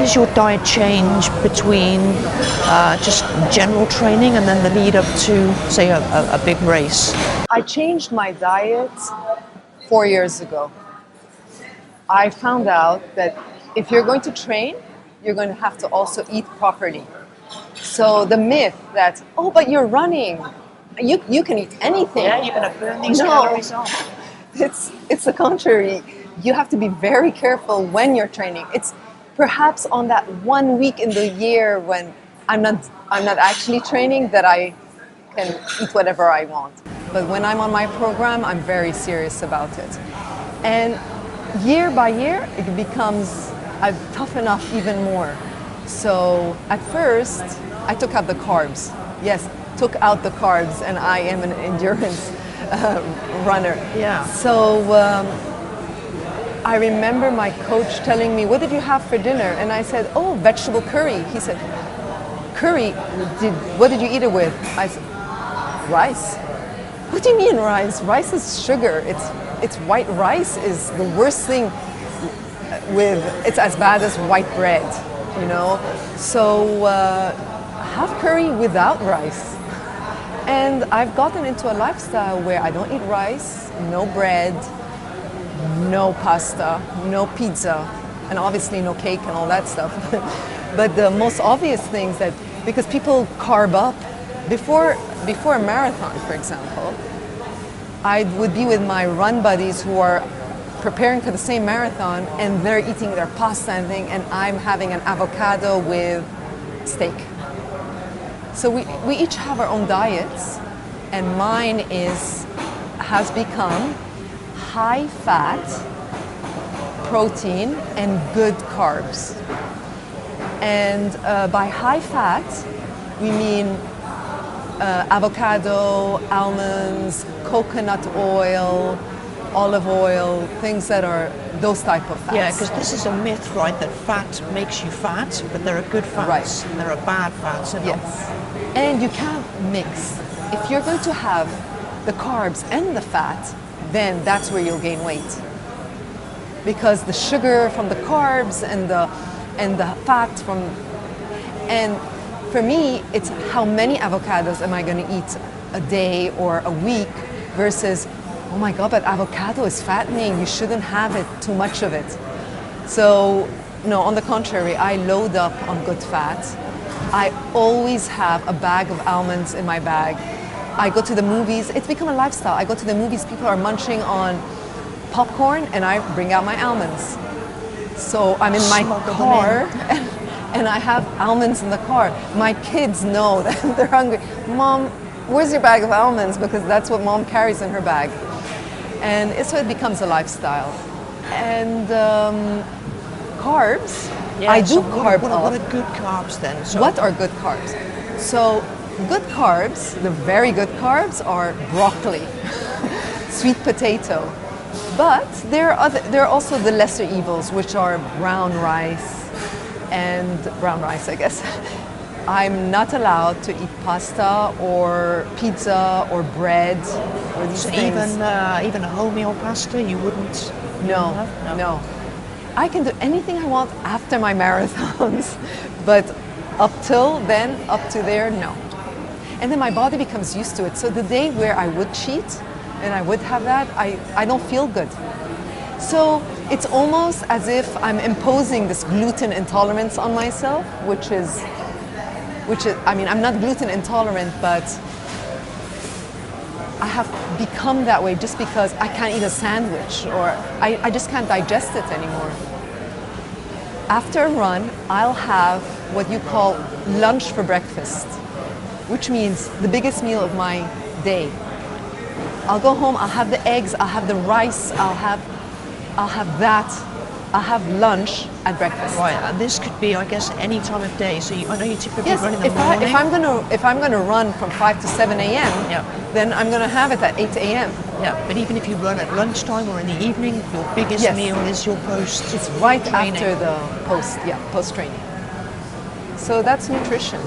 does your diet change between just general training and then the lead up to, say, a big race? I changed my diet 4 years ago. I found out that if you're going to train, you're going to have to also eat properly. So the myth that, oh, but you're running, you can eat anything. Yeah, you're going to burn these calories off. It's the contrary. You have to be very careful when you're training. It's perhaps on that 1 week in the year when I'm not actually training that I can eat whatever I want. But when I'm on my program, I'm very serious about it. And year by year, it becomes, I toughen up even more. So at first, I took out the carbs. Yes, took out the carbs, and I am an endurance runner. Yeah. So I remember my coach telling me, "What did you have for dinner?" And I said, "Oh, vegetable curry." He said, "Curry? What did you eat it with?" I said, "Rice." "What do you mean rice? Rice is sugar. It's white rice is the worst thing. It's as bad as white bread, you know. So have curry without rice." And I've gotten into a lifestyle where I don't eat rice, no bread, no pasta, no pizza, and obviously no cake and all that stuff. But the most obvious things that, because people carb up, before a marathon, for example, I would be with my run buddies who are preparing for the same marathon, and they're eating their pasta and thing, and I'm having an avocado with steak. So we each have our own diets, and mine has become high fat, protein, and good carbs. And by high fat, we mean avocado, almonds, coconut oil, olive oil, things that are those type of fats. Yeah, because this is a myth, right, that fat makes you fat, but there are good fats, right, and there are bad fats. Yes, and you can't mix. If you're going to have the carbs and the fat, then that's where you'll gain weight. Because the sugar from the carbs and the fat from, and for me, it's how many avocados am I going to eat a day or a week versus, oh my God, but avocado is fattening, you shouldn't have it, too much of it. So, no, on the contrary, I load up on good fat. I always have a bag of almonds in my bag. I go to the movies, it's become a lifestyle. I go to the movies, people are munching on popcorn, and I bring out my almonds. So I'm in my car, and I have almonds in the car. My kids know that they're hungry. "Mom, where's your bag of almonds?" Because that's what Mom carries in her bag. And so it becomes a lifestyle. And carbs, Yeah, I do so carb what up. are good carbs then? So What are good carbs? So good carbs, the very good carbs are broccoli, sweet potato. But there are also the lesser evils, which are brown rice, I guess. I'm not allowed to eat pasta or pizza or bread or these things. Even a wholemeal pasta, you wouldn't? No. I can do anything I want after my marathons, but up to there, no. And then my body becomes used to it. So the day where I would cheat and I would have that, I don't feel good. So it's almost as if I'm imposing this gluten intolerance on myself, which is, I mean, I'm not gluten intolerant, but I have become that way just because I can't eat a sandwich, or I just can't digest it anymore. After a run, I'll have what you call lunch for breakfast, which means the biggest meal of my day. I'll go home, I'll have the eggs, I'll have the rice, I'll have that. I'll have lunch at breakfast. Right, and this could be, I guess, any time of day. So I know you typically run in the if morning. if I'm gonna run from 5 to 7 a.m., then I'm gonna have it at 8 a.m. Yeah, but even if you run at lunchtime or in the evening, your biggest meal is your post. It's right after the post training. So that's nutrition.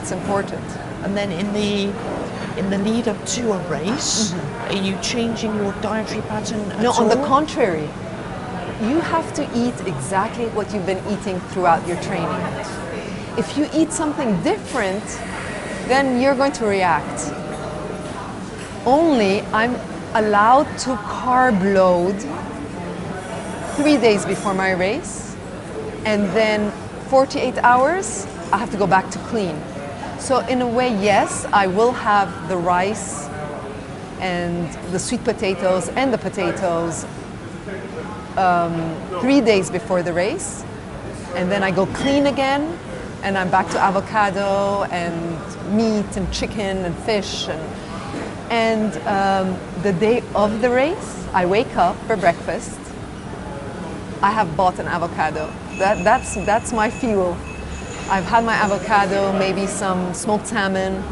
It's important. And then in the lead up to a race, are you changing your dietary pattern at all? No, on the contrary. you have to eat exactly what you've been eating throughout your training. If you eat something different, then you're going to react. Only I'm allowed to carb load 3 days before my race, and then 48 hours, I have to go back to clean. So in a way, yes, I will have the rice and the sweet potatoes and the potatoes 3 days before the race, and then I go clean again, and I'm back to avocado and meat and chicken and fish. And the day of the race, I wake up for breakfast. I have bought an avocado. That's my fuel. I've had my avocado, maybe some smoked salmon,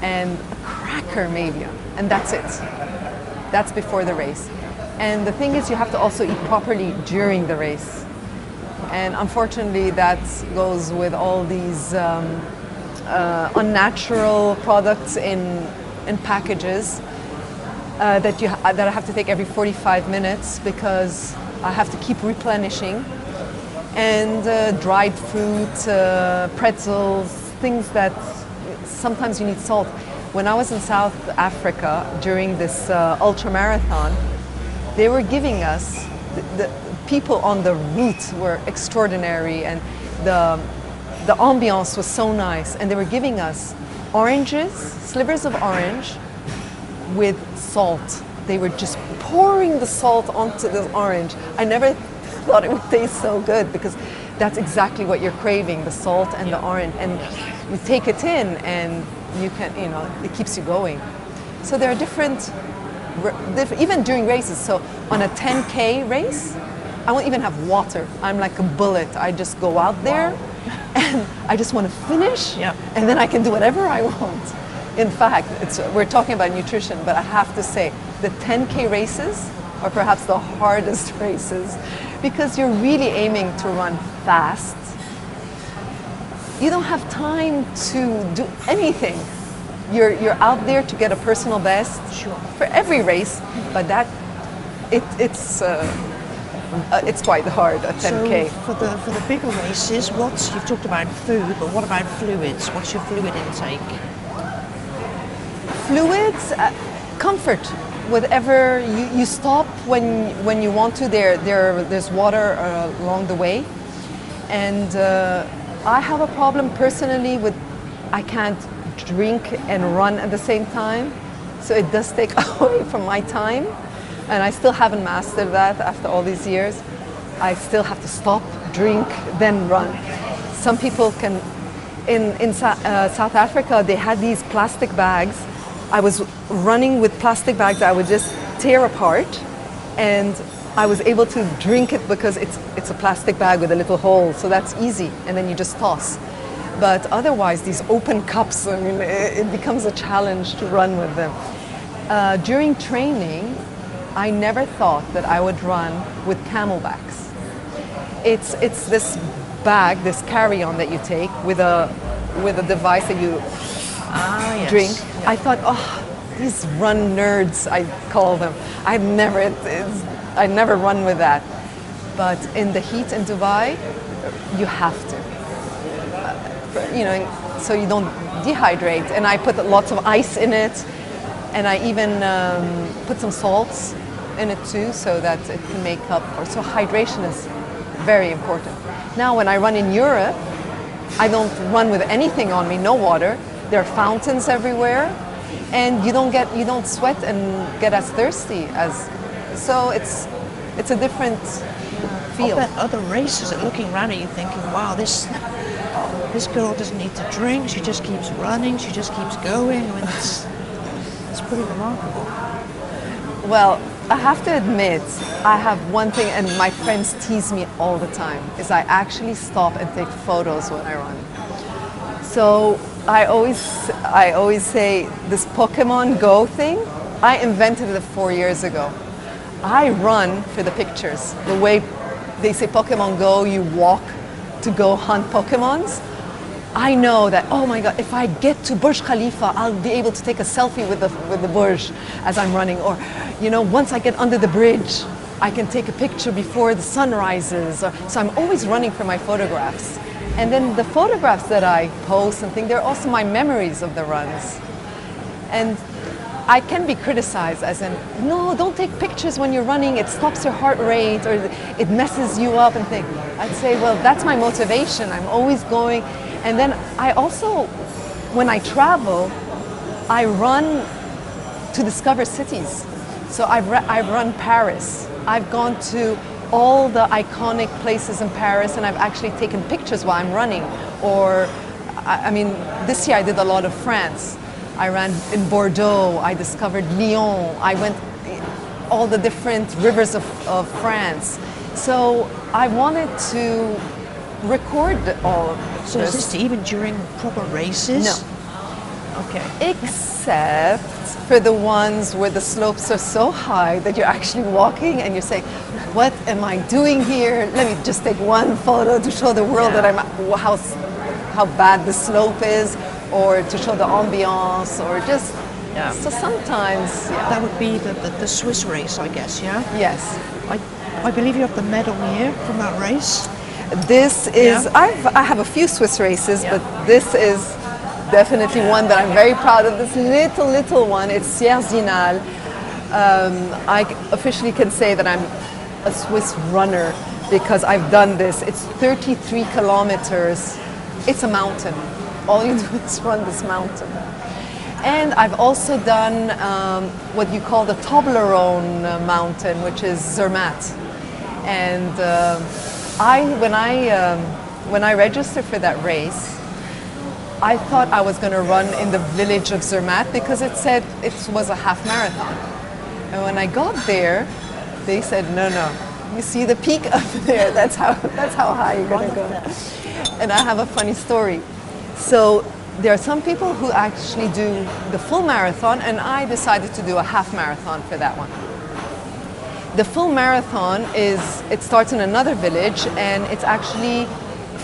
and a cracker maybe, and that's it. That's before the race. And the thing is, you have to also eat properly during the race. And unfortunately, that goes with all these unnatural products in packages that I have to take every 45 minutes because I have to keep replenishing. And dried fruit, pretzels, things that sometimes you need salt. When I was in South Africa during this ultra marathon, they were giving us, the people on the route were extraordinary, and the ambiance was so nice, and they were giving us oranges, slivers of orange with salt. They were just pouring the salt onto the orange. I never thought it would taste so good, because that's exactly what you're craving, the salt and the orange, and you take it in and you can, it keeps you going. So there are different, even during races. So on a 10K race, I won't even have water. I'm like a bullet. I just go out there and I just want to finish, and then I can do whatever I want. In fact, we're talking about nutrition, but I have to say the 10K races are perhaps the hardest races, because you're really aiming to run fast. You don't have time to do anything. You're out there to get a personal best for every race, but it's quite hard at 10K. So for the bigger races, you've talked about food, but what about fluids? What's your fluid intake? Fluids, comfort. Whatever you stop when you want to. There's water along the way, and I have a problem personally with I can't drink and run at the same time, so it does take away from my time, and I still haven't mastered that after all these years. I still have to stop, drink, then run. Some people can. In South Africa, they had these plastic bags. I was running with plastic bags I would just tear apart, and I was able to drink it because it's a plastic bag with a little hole, so that's easy, and then you just toss. But otherwise, these open cups, I mean, it becomes a challenge to run with them. During training, I never thought that I would run with camelbacks. It's this bag, this carry-on that you take with a device that you drink. Yes. I thought, these run nerds, I call them. I'd never run with that. But in the heat in Dubai, you have to. So you don't dehydrate. And I put lots of ice in it, and I even put some salts in it too, so that it can make up for. So hydration is very important. Now, when I run in Europe, I don't run with anything on me, no water. There are fountains everywhere, and you don't sweat and get as thirsty as. So it's a different feel. I bet other racers are looking around at you thinking, wow, this girl doesn't need to drink, she just keeps running, she just keeps going. I mean, it's pretty remarkable. Well, I have to admit, I have one thing, and my friends tease me all the time, is I actually stop and take photos when I run. So I always say this Pokemon Go thing, I invented it 4 years ago. I run for the pictures. The way they say Pokemon Go, you walk to go hunt Pokemons. I know that, oh my God, if I get to Burj Khalifa, I'll be able to take a selfie with the Burj as I'm running. Or, once I get under the bridge, I can take a picture before the sun rises. So I'm always running for my photographs. And then the photographs that I post and things, they're also my memories of the runs. And I can be criticized as in, no, don't take pictures when you're running, it stops your heart rate or it messes you up and things. I'd say, well, that's my motivation. I'm always going. And then I also, when I travel, I run to discover cities. So I've run Paris. I've gone to all the iconic places in Paris and I've actually taken pictures while I'm running. Or, I mean, this year I did a lot of France. I ran in Bordeaux, I discovered Lyon, I went all the different rivers of France. So I wanted to record all of this. So is this even during proper races? No. Okay. Except for the ones where the slopes are so high that you're actually walking and you're saying, what am I doing here? Let me just take one photo to show the world that how bad the slope is, or to show the ambiance, or just, so sometimes, That would be the Swiss race, I guess, yeah? Yes. I believe you have the medal here from that race. This is, I have a few Swiss races, but this is definitely one that I'm very proud of. This little one, it's Sierre-Zinal. I officially can say that I'm a Swiss runner because I've done this. It's 33 kilometers. It's a mountain. All you do is run this mountain. And I've also done what you call the Toblerone mountain, which is Zermatt. And when I registered for that race, I thought I was going to run in the village of Zermatt because it said it was a half marathon. And when I got there, they said, no, you see the peak up there, that's how high you're going to go. And I have a funny story. So there are some people who actually do the full marathon, and I decided to do a half marathon for that one. The full marathon it starts in another village and it's actually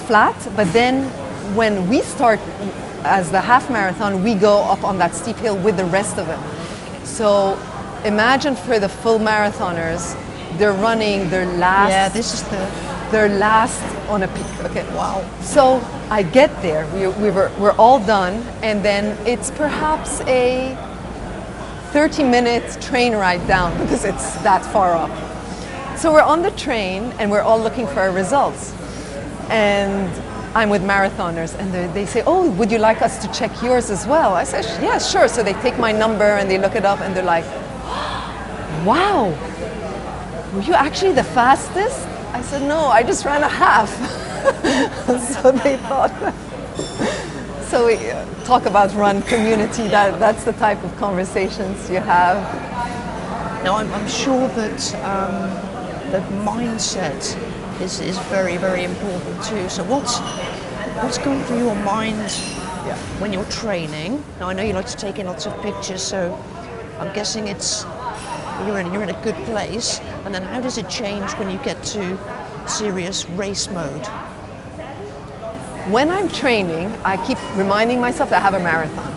flat, but then when we start as the half marathon, we go up on that steep hill with the rest of them. So imagine for the full marathoners, they're running their last. Yeah, this is their last on a peak. Okay. Wow. So I get there. We're all done, and then it's perhaps a 30-minute train ride down because it's that far up. So we're on the train and we're all looking for our results. And I'm with marathoners and they say, oh, would you like us to check yours as well? I said, yeah, sure. So they take my number and they look it up and they're like, wow, were you actually the fastest? I said, no, I just ran a half. So they thought. So we talk about run community, that's the type of conversations you have. Now I'm sure that that mindset is very, very important too. So what's going through your mind when you're training? Now I know you like to take in lots of pictures, so I'm guessing you're in a good place. And then how does it change when you get to serious race mode? When I'm training, I keep reminding myself that I have a marathon.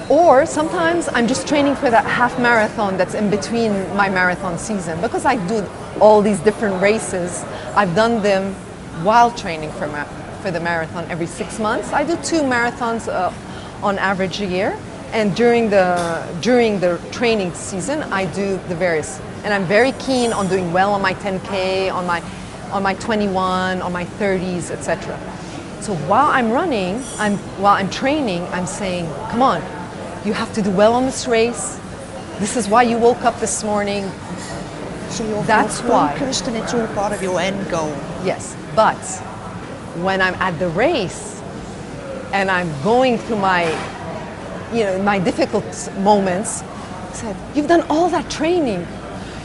Or sometimes I'm just training for that half marathon that's in between my marathon season. Because I do all these different races, I've done them while training for the marathon every 6 months. I do 2 marathons on average a year. And during the training season, I do the various. And I'm very keen on doing well on my 10K, on my 21, on my 30s, etc. So while I'm running, while I'm training, I'm saying, come on, you have to do well on this race. This is why you woke up this morning. So you're focused and it's all part of your end goal. Yes, but when I'm at the race and I'm going through my difficult moments, I said, you've done all that training.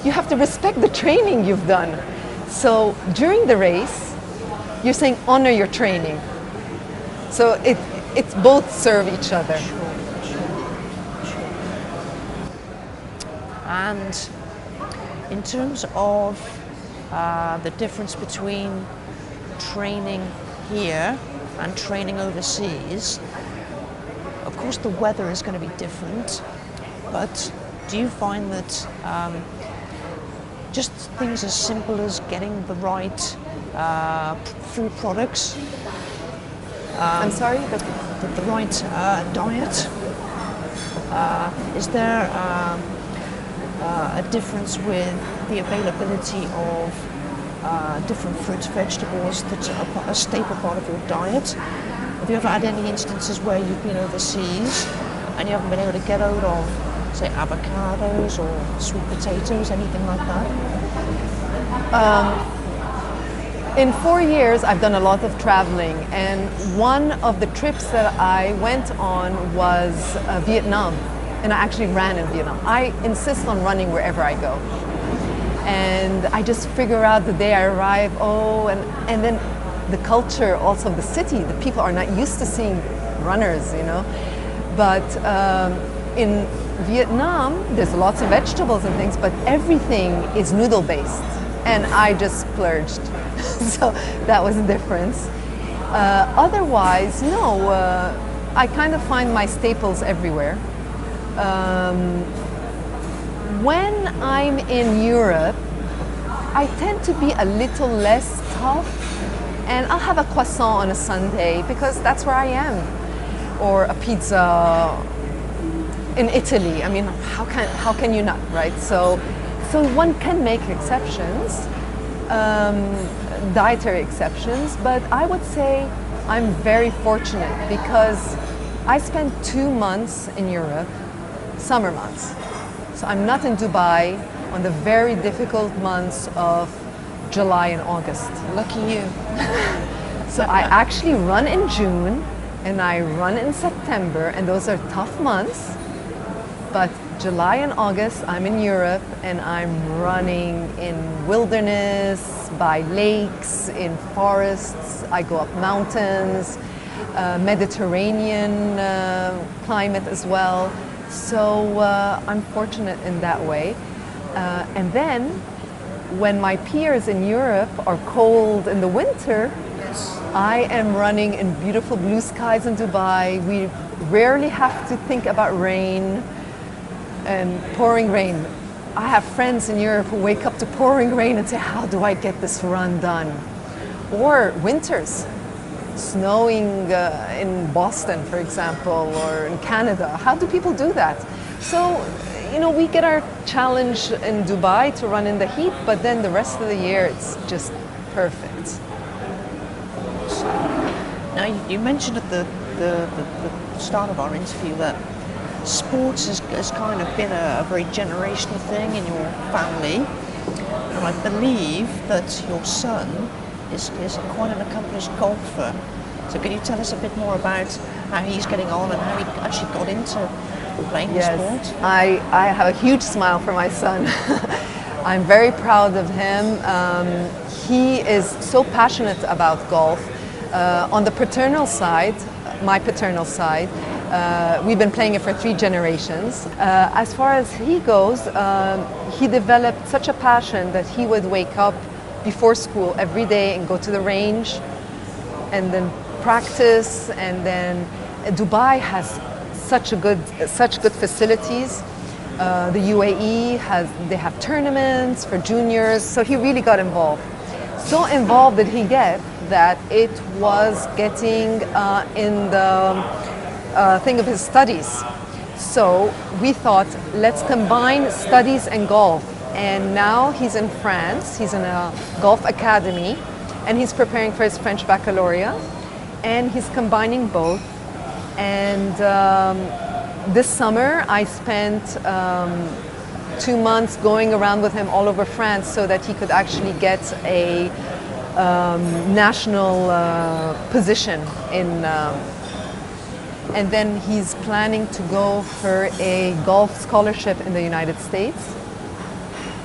You have to respect the training you've done. So during the race, you're saying honor your training. So it's both serve each other. And in terms of the difference between training here and training overseas, of course the weather is going to be different, but do you find that just things as simple as getting the right food products. I'm sorry? The right diet. Is there a difference with the availability of different fruits, vegetables that are a staple part of your diet? Have you ever had any instances where you've been overseas and you haven't been able to get hold of, say, avocados or sweet potatoes, anything like that? In 4 years, I've done a lot of traveling, and one of the trips that I went on was Vietnam, and I actually ran in Vietnam. I insist on running wherever I go. And I just figure out the day I arrive, and then the culture also of the city, the people are not used to seeing runners, you know. But in Vietnam, there's lots of vegetables and things, but everything is noodle based. And I just splurged. So that was the difference. Otherwise, no, I kind of find my staples everywhere. When I'm in Europe, I tend to be a little less tough, and I'll have a croissant on a Sunday because that's where I am, or a pizza in Italy. I mean, how can you not, right? So one can make exceptions, dietary exceptions, but I would say I'm very fortunate because I spent 2 months in Europe, summer months. So I'm not in Dubai on the very difficult months of July and August. Lucky you. So I actually run in June and I run in September, and those are tough months. But July and August, I'm in Europe and I'm running in wilderness, by lakes, in forests. I go up mountains, Mediterranean climate as well. So I'm fortunate in that way. And then when my peers in Europe are cold in the winter, I am running in beautiful blue skies in Dubai. We rarely have to think about rain and pouring rain. I have friends in Europe who wake up to pouring rain and say, how do I get this run done? Or winters, snowing in Boston, for example, or in Canada. How do people do that? So, you know, we get our challenge in Dubai to run in the heat, but then the rest of the year it's just perfect. Now, you mentioned at the start of our interview that sports has kind of been a very generational thing in your family, and I believe that your son is quite an accomplished golfer. So can you tell us a bit more about how he's getting on and how he actually got into playing the sport? I have a huge smile for my son. I'm very proud of him. He is so passionate about golf. On the paternal side, my paternal side, we've been playing it for 3 generations. As far as he goes, he developed such a passion that he would wake up before school every day and go to the range and then practice. And then Dubai has such good facilities. The UAE they have tournaments for juniors, so he really got involved. So involved did he get that it was getting in the thing of his studies. So we thought, let's combine studies and golf. And now he's in France, he's in a golf academy, and he's preparing for his French baccalaureate, and he's combining both. And this summer I spent 2 months going around with him all over France so that he could actually get a national position in and then he's planning to go for a golf scholarship in the United States.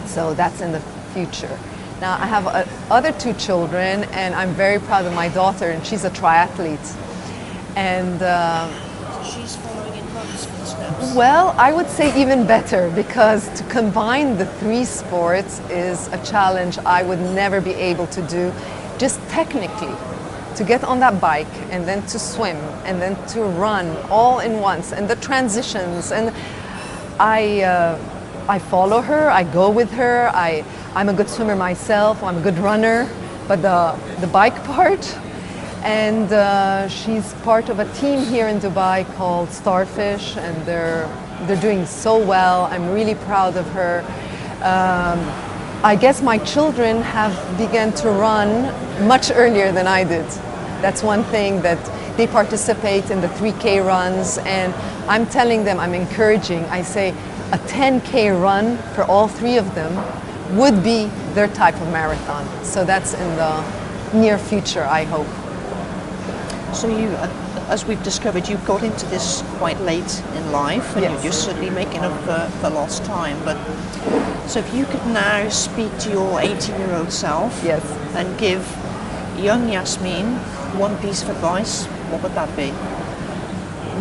So that's in the future. Now I have other 2 children, and I'm very proud of my daughter, and she's a triathlete. And She's following in Mom's footsteps. well, I would say even better, because to combine the 3 sports is a challenge I would never be able to do, just technically. To get on that bike and then to swim and then to run all in once, and the transitions, and I follow her, I go with her, I'm a good swimmer myself, I'm a good runner, but the bike part. And she's part of a team here in Dubai called Starfish, and they're doing so well. I'm really proud of her. I guess my children have begun to run much earlier than I did. That's one thing, that they participate in the 3K runs, and I'm telling them, I'm encouraging, I say a 10K run for all three of them would be their type of marathon. So that's in the near future, I hope. So you, as we've discovered, you got into this quite late in life, and Yes. you're just certainly making up for lost time. But so if you could now speak to your 18-year-old self, Yes. and give young Yasmine one piece of advice, what would that be?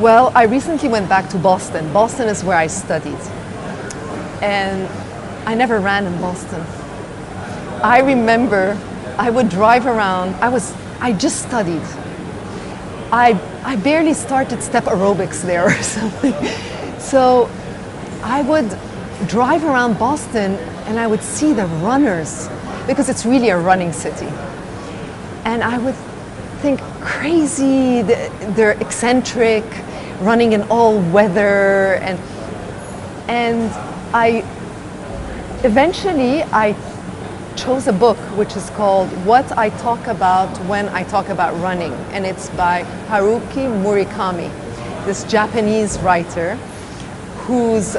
Well, I recently went back to Boston. Boston is where I studied. And I never ran in Boston. I remember I would drive around. I just studied. I barely started step aerobics there or something. So I would drive around Boston and I would see the runners, because it's really a running city. And I would think, crazy, they're eccentric, running in all weather, and I eventually chose a book which is called What I Talk About When I Talk About Running, and it's by Haruki Murakami, this Japanese writer who's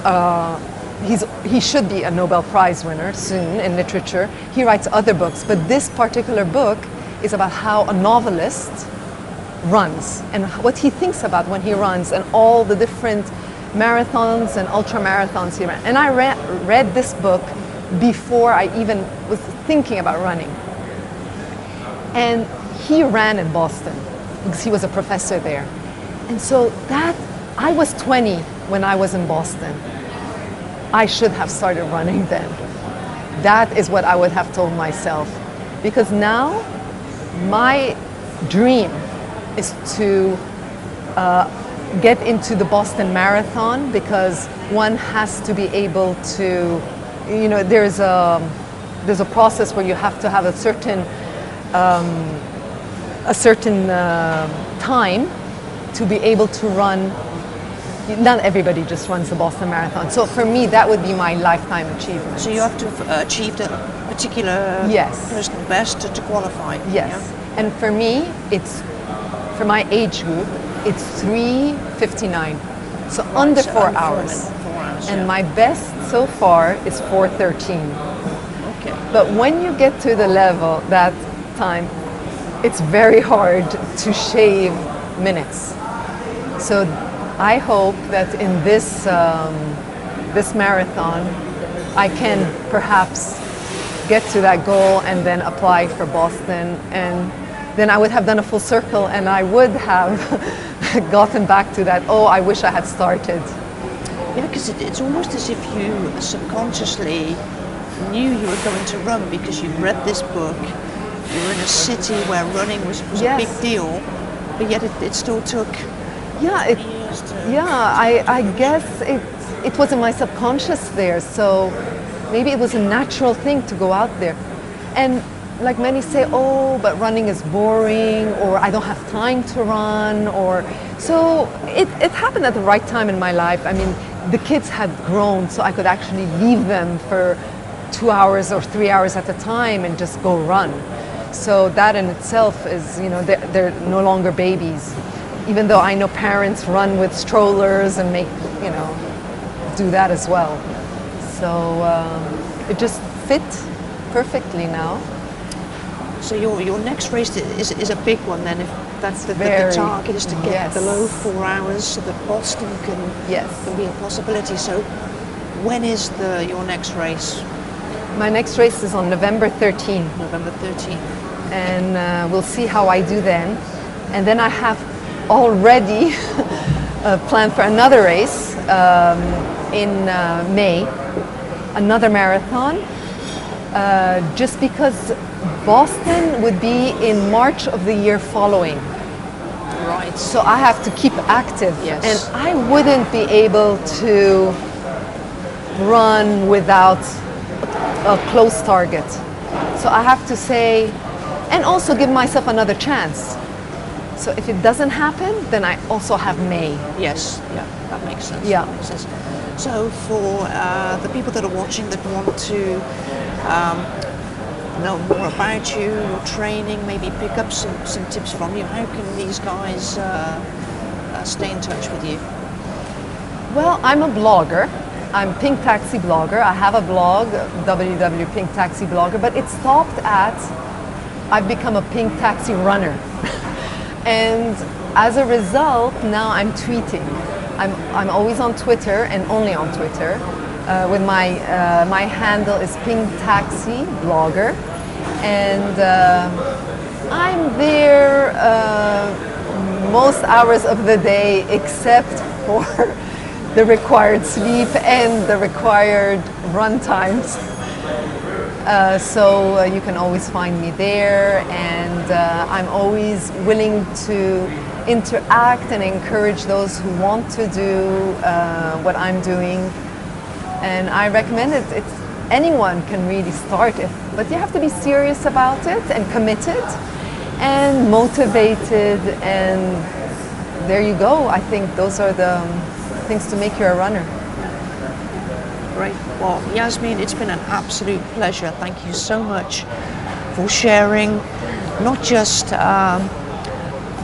he should be a Nobel Prize winner soon in literature. He writes other books, but this particular book is about how a novelist runs and what he thinks about when he runs, and all the different marathons and ultra marathons he ran. And I read this book before I even was thinking about running. And he ran in Boston because he was a professor there. And so I was 20 when I was in Boston. I should have started running then. That is what I would have told myself. Because now my dream is to get into the Boston Marathon, because one has to be able to, there's a process where you have to have a certain time to be able to run. Not everybody just runs the Boston Marathon. So for me, that would be my lifetime achievement. So you have to have achieved a particular Yes. personal best to qualify. Yes. Yeah? And for me, for my age group, it's 3:59. So under 4 hours. 4 hours. And yeah. my best so far is 4:13. Okay. But when you get to the level, that time, it's very hard to shave minutes. So I hope that in this marathon, I can perhaps get to that goal and then apply for Boston, and then I would have done a full circle, and I would have gotten back to that, I wish I had started. Yeah, because it's almost as if you subconsciously knew you were going to run because you read this book. You were in a city where running was Yes. a big deal, but yet it still took Yeah, years to... I guess it was in my subconscious there, so maybe it was a natural thing to go out there. And like many say, but running is boring, or I don't have time to run, so it happened at the right time in my life. I mean, the kids had grown, so I could actually leave them for 2 hours or 3 hours at a time and just go run. So that in itself is, they're no longer babies. Even though I know parents run with strollers and do that as well. So it just fit perfectly now. So your next race is a big one then, if that's the target is to get Yes. below 4 hours so that Boston can be a possibility. So when is your next race? My next race is on November 13th. November 13th. And we'll see how I do then. And then I have already planned for another race in May, another marathon, just because Boston would be in March of the year following. Right. So I have to keep active. Yes. And I wouldn't be able to run without a close target. So I have to say, and also give myself another chance. So if it doesn't happen, then I also have May. Yes, yeah, that makes sense. Yeah. That makes sense. So for the people that are watching that want to know more about you, your training, maybe pick up some tips from you, how can these guys stay in touch with you? Well, I'm a blogger. I'm PinkTaxiBlogger. I have a blog, www.PinkTaxiBlogger, but it stopped at I've become a Pink Taxi runner. And as a result, now I'm tweeting. I'm always on Twitter and only on Twitter. With my handle is PinkTaxiBlogger, and I'm there most hours of the day except for the required sleep and the required run times. So you can always find me there, and I'm always willing to interact and encourage those who want to do what I'm doing. And I recommend it. Anyone can really start it, but you have to be serious about it and committed and motivated, and there you go. I think those are the things to make you a runner. Great. Well, Yasmine, it's been an absolute pleasure. Thank you so much for sharing not just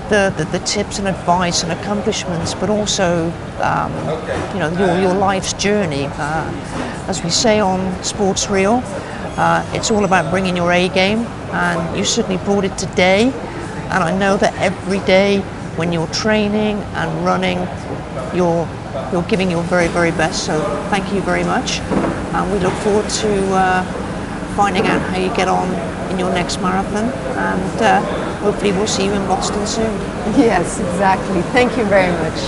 the tips and advice and accomplishments, but also your life's journey. As we say on Sports Reel, it's all about bringing your A game, and you certainly brought it today. And I know that every day when you're training and running, you're giving your very, very best. So thank you very much, and we look forward to finding out how you get on in your next marathon, and hopefully we'll see you in Boston soon. Yes, exactly. Thank you very much.